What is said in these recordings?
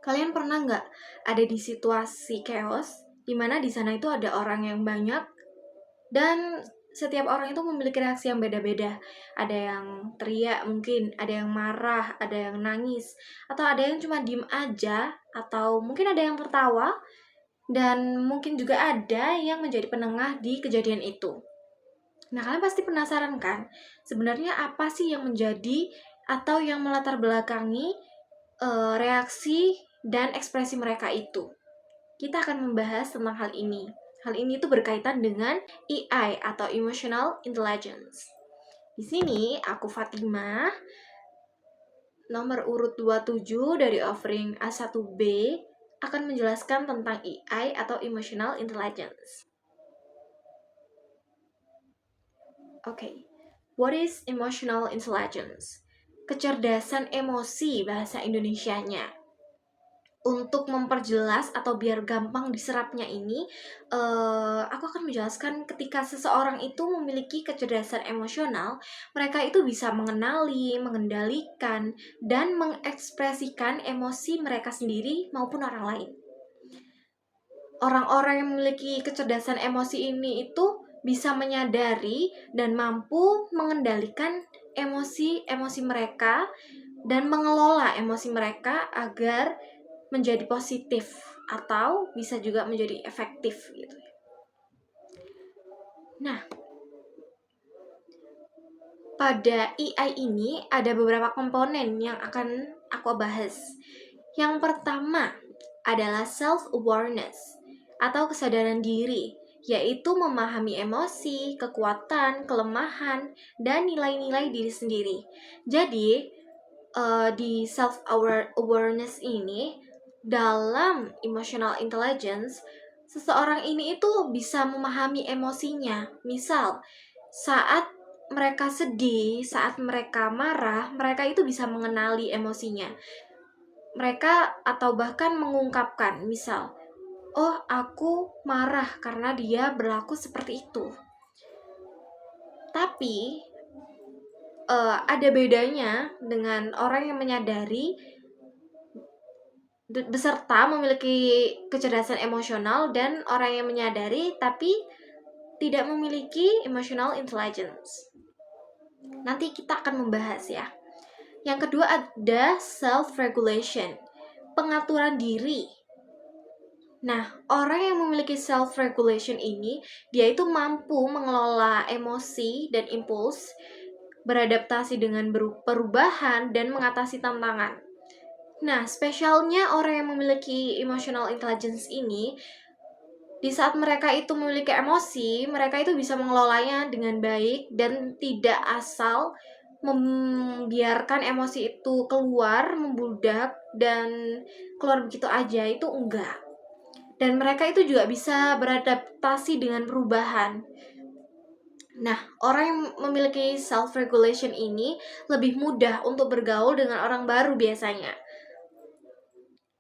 Kalian pernah nggak ada di situasi chaos, di mana di sana itu ada orang yang banyak, dan setiap orang itu memiliki reaksi yang beda-beda. Ada yang teriak mungkin, ada yang marah, ada yang nangis, atau ada yang cuma diem aja, atau mungkin ada yang tertawa, dan mungkin juga ada yang menjadi penengah di kejadian itu. Nah, kalian pasti penasaran kan? Sebenarnya apa sih yang menjadi atau yang melatar belakangi reaksi dan ekspresi mereka itu? Kita akan membahas tentang hal ini. Hal ini tuh berkaitan dengan EI atau Emotional Intelligence. Di sini aku Fatimah, nomor urut 27 dari offering A1B, akan menjelaskan tentang EI atau Emotional Intelligence. Oke, what is Emotional Intelligence? Kecerdasan emosi bahasa Indonesianya. Untuk memperjelas atau biar gampang diserapnya ini, aku akan menjelaskan ketika seseorang itu memiliki kecerdasan emosional, mereka itu bisa mengenali, mengendalikan, dan mengekspresikan emosi mereka sendiri maupun orang lain. Orang-orang yang memiliki kecerdasan emosi ini itu bisa menyadari dan mampu mengendalikan emosi-emosi mereka dan mengelola emosi mereka agar menjadi positif atau bisa juga menjadi efektif gitu. Nah, pada EI ini ada beberapa komponen yang akan aku bahas. Yang pertama adalah self-awareness atau kesadaran diri, yaitu memahami emosi, kekuatan, kelemahan, dan nilai-nilai diri sendiri. Jadi, di self-awareness ini, dalam emotional intelligence, seseorang ini itu bisa memahami emosinya. Misal, saat mereka sedih, saat mereka marah, mereka itu bisa mengenali emosinya. Mereka atau bahkan mengungkapkan, misal, oh aku marah karena dia berlaku seperti itu. Tapi, ada bedanya dengan orang yang menyadari beserta memiliki kecerdasan emosional dan orang yang menyadari tapi tidak memiliki emotional intelligence. Nanti kita akan membahas ya. Yang kedua ada self-regulation, pengaturan diri. Nah, orang yang memiliki self-regulation ini, dia itu mampu mengelola emosi dan impuls, beradaptasi dengan perubahan, dan mengatasi tantangan. Nah, spesialnya orang yang memiliki emotional intelligence ini, di saat mereka itu memiliki emosi, mereka itu bisa mengelolanya dengan baik dan tidak asal membiarkan emosi itu keluar, membludak, dan keluar begitu aja, itu enggak. Dan mereka itu juga bisa beradaptasi dengan perubahan. Nah, orang yang memiliki self-regulation ini lebih mudah untuk bergaul dengan orang baru biasanya.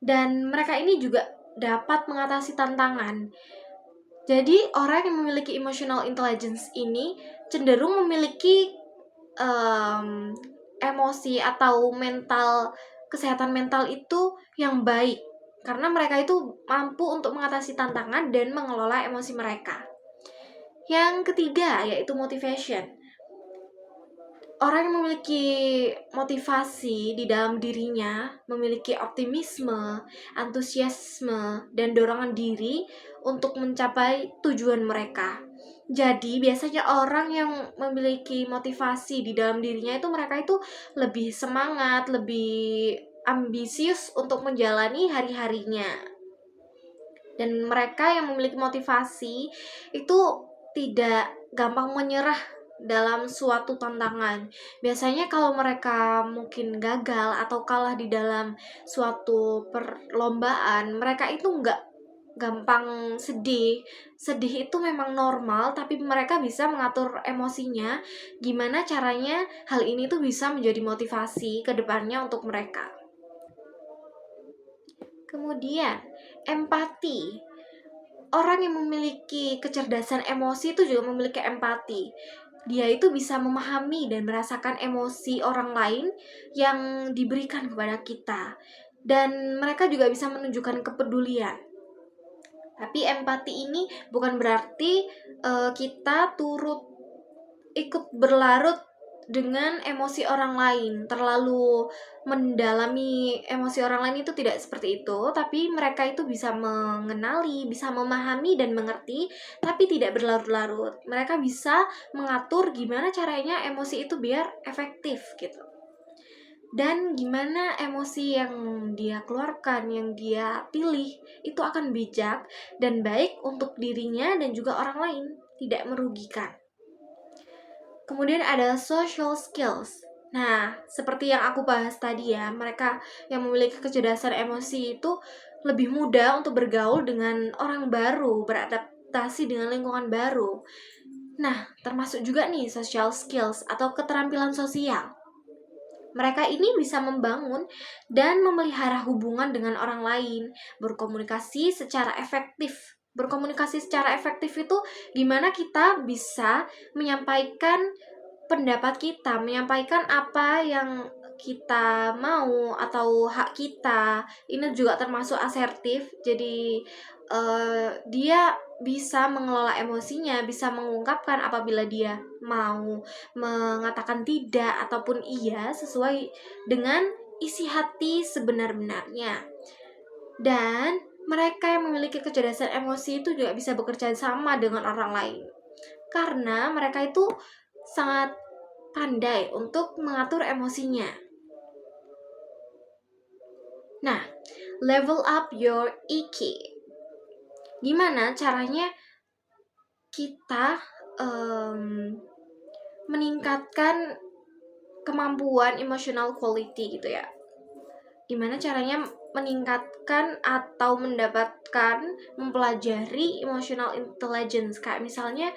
Dan mereka ini juga dapat mengatasi tantangan. Jadi, orang yang memiliki emotional intelligence ini cenderung memiliki emosi atau kesehatan mental itu yang baik. Karena mereka itu mampu untuk mengatasi tantangan dan mengelola emosi mereka. Yang ketiga, yaitu motivation. Orang yang memiliki motivasi di dalam dirinya, memiliki optimisme, antusiasme, dan dorongan diri untuk mencapai tujuan mereka. Jadi, biasanya orang yang memiliki motivasi di dalam dirinya itu mereka itu lebih semangat, lebih ambisius untuk menjalani hari-harinya. Dan mereka yang memiliki motivasi itu tidak gampang menyerah dalam suatu tantangan. Biasanya kalau mereka mungkin gagal atau kalah di dalam suatu perlombaan, mereka itu nggak gampang sedih. Sedih itu memang normal, tapi mereka bisa mengatur emosinya. Gimana caranya hal ini tuh bisa menjadi motivasi ke depannya untuk mereka. Kemudian, empati. Orang yang memiliki kecerdasan emosi itu juga memiliki empati. Dia itu bisa memahami dan merasakan emosi orang lain yang diberikan kepada kita. dan mereka juga bisa menunjukkan kepedulian. Tapi empati ini bukan berarti kita turut ikut berlarut dengan emosi orang lain, terlalu mendalami emosi orang lain itu tidak seperti itu, tapi mereka itu bisa mengenali, bisa memahami dan mengerti, tapi tidak berlarut-larut. Mereka bisa mengatur gimana caranya emosi itu biar efektif gitu. Dan gimana emosi yang dia keluarkan, yang dia pilih, itu akan bijak dan baik untuk dirinya dan juga orang lain, tidak merugikan. Kemudian ada social skills. Nah, seperti yang aku bahas tadi ya, mereka yang memiliki kecerdasan emosi itu lebih mudah untuk bergaul dengan orang baru, beradaptasi dengan lingkungan baru. Nah, termasuk juga nih social skills atau keterampilan sosial. Mereka ini bisa membangun dan memelihara hubungan dengan orang lain, berkomunikasi secara efektif. Berkomunikasi secara efektif itu gimana kita bisa menyampaikan pendapat kita, menyampaikan apa yang kita mau atau hak kita. Ini juga termasuk asertif. Jadi dia bisa mengelola emosinya, bisa mengungkapkan apabila dia mau mengatakan tidak ataupun iya sesuai dengan isi hati sebenar-benarnya. Dan mereka yang memiliki kecerdasan emosi itu juga bisa bekerja sama dengan orang lain, karena mereka itu sangat pandai untuk mengatur emosinya. Nah, level up your EQ. Gimana caranya kita meningkatkan kemampuan emotional quality gitu ya? Gimana caranya meningkatkan atau mendapatkan, mempelajari emotional intelligence? Kayak misalnya,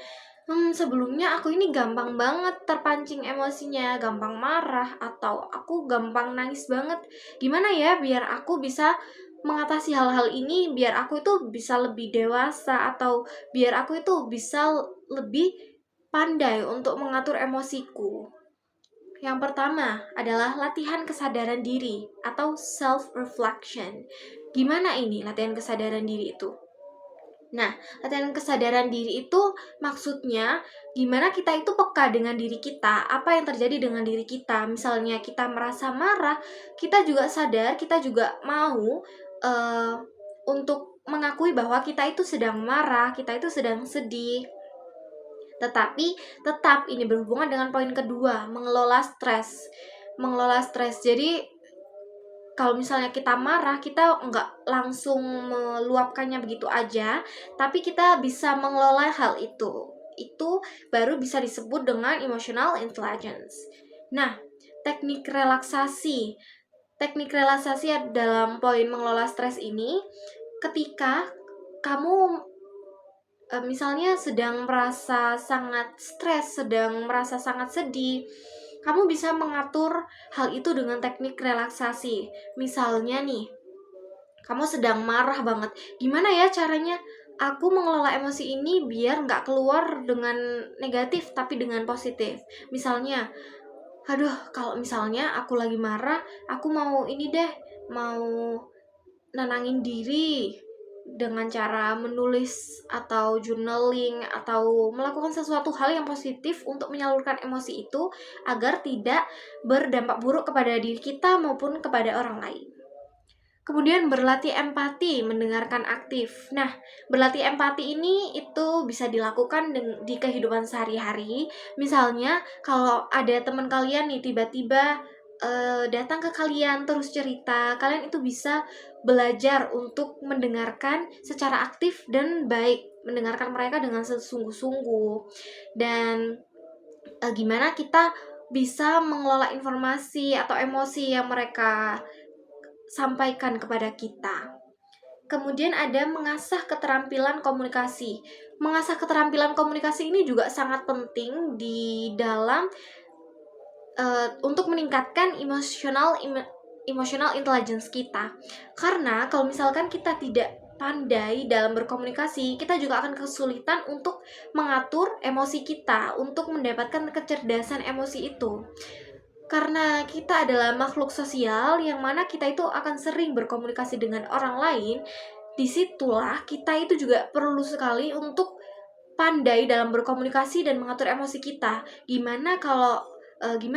sebelumnya aku ini gampang banget terpancing emosinya, gampang marah, atau aku gampang nangis banget. Gimana ya biar aku bisa mengatasi hal-hal ini, biar aku itu bisa lebih dewasa, atau biar aku itu bisa lebih pandai untuk mengatur emosiku. Yang pertama adalah latihan kesadaran diri atau self-reflection. Gimana ini latihan kesadaran diri itu? Nah, latihan kesadaran diri itu maksudnya gimana kita itu peka dengan diri kita, apa yang terjadi dengan diri kita. Misalnya kita merasa marah, kita juga sadar, kita juga mau untuk mengakui bahwa kita itu sedang marah, kita itu sedang sedih. Tetapi tetap ini berhubungan dengan poin kedua, mengelola stres. Mengelola stres. Jadi kalau misalnya kita marah, kita nggak langsung meluapkannya begitu aja, tapi kita bisa mengelola hal itu. Itu baru bisa disebut dengan emotional intelligence. Nah, teknik relaksasi. Teknik relaksasi dalam poin mengelola stres ini, ketika kamu misalnya sedang merasa sangat stres, sedang merasa sangat sedih, kamu bisa mengatur hal itu dengan teknik relaksasi. Misalnya nih, kamu sedang marah banget. Gimana ya caranya aku mengelola emosi ini biar nggak keluar dengan negatif, tapi dengan positif. Misalnya, aduh, kalau misalnya aku lagi marah, aku mau ini deh, mau nenangin diri dengan cara menulis atau journaling atau melakukan sesuatu hal yang positif untuk menyalurkan emosi itu agar tidak berdampak buruk kepada diri kita maupun kepada orang lain. Kemudian berlatih empati, mendengarkan aktif. Nah, berlatih empati ini itu bisa dilakukan di kehidupan sehari-hari. Misalnya, kalau ada teman kalian nih tiba-tiba datang ke kalian terus cerita, kalian itu bisa belajar untuk mendengarkan secara aktif dan baik, mendengarkan mereka dengan sesungguh-sungguh. Dan gimana kita bisa mengelola informasi atau emosi yang mereka sampaikan kepada kita. Kemudian ada mengasah keterampilan komunikasi. Mengasah keterampilan komunikasi ini juga sangat penting di dalam untuk meningkatkan emotional intelligence kita. Karena kalau misalkan kita tidak pandai dalam berkomunikasi, kita juga akan kesulitan untuk mengatur emosi kita, untuk mendapatkan kecerdasan emosi itu. karena kita adalah makhluk sosial yang mana kita itu akan sering berkomunikasi dengan orang lain. Disitulah kita itu juga perlu sekali untuk pandai dalam berkomunikasi dan mengatur emosi kita. Gimana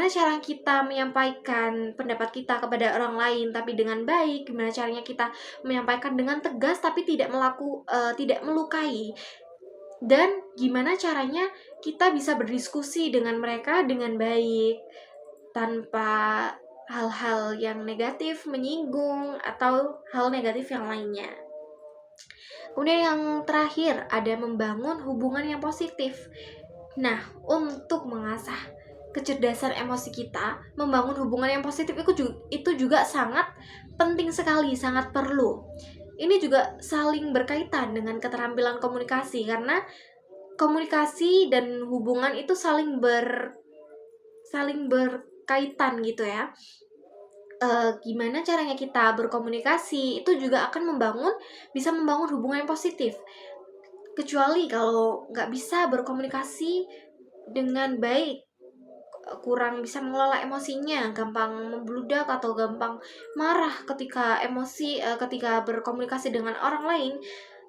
cara kita menyampaikan pendapat kita kepada orang lain tapi dengan baik, gimana caranya kita menyampaikan dengan tegas tapi tidak melukai, dan gimana caranya kita bisa berdiskusi dengan mereka dengan baik tanpa hal-hal yang negatif, menyinggung, atau hal negatif yang lainnya. Kemudian yang terakhir ada membangun hubungan yang positif. Nah, untuk mengasah kecerdasan emosi kita, membangun hubungan yang positif itu juga sangat penting sekali, sangat perlu. Ini juga saling berkaitan dengan keterampilan komunikasi, karena komunikasi dan hubungan itu saling berkaitan gitu ya. Gimana caranya kita berkomunikasi itu juga akan bisa membangun hubungan yang positif. Kecuali kalau nggak bisa berkomunikasi dengan baik, kurang bisa mengelola emosinya, gampang membludak atau gampang marah ketika berkomunikasi dengan orang lain,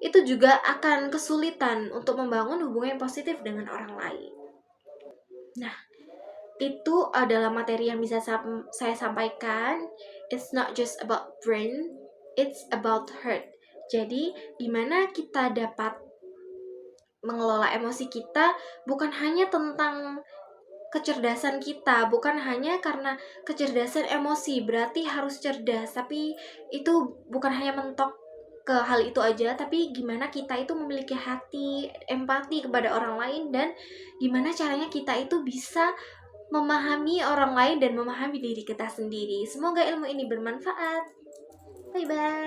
itu juga akan kesulitan untuk membangun hubungan yang positif dengan orang lain. Nah, itu adalah materi yang bisa saya sampaikan. It's not just about brain, it's about heart. Jadi, gimana kita dapat mengelola emosi kita bukan hanya tentang kecerdasan kita, bukan hanya karena kecerdasan emosi berarti harus cerdas, tapi itu bukan hanya mentok ke hal itu aja, tapi gimana kita itu memiliki hati empati kepada orang lain, dan gimana caranya kita itu bisa memahami orang lain dan memahami diri kita sendiri. Semoga ilmu ini bermanfaat. Bye bye.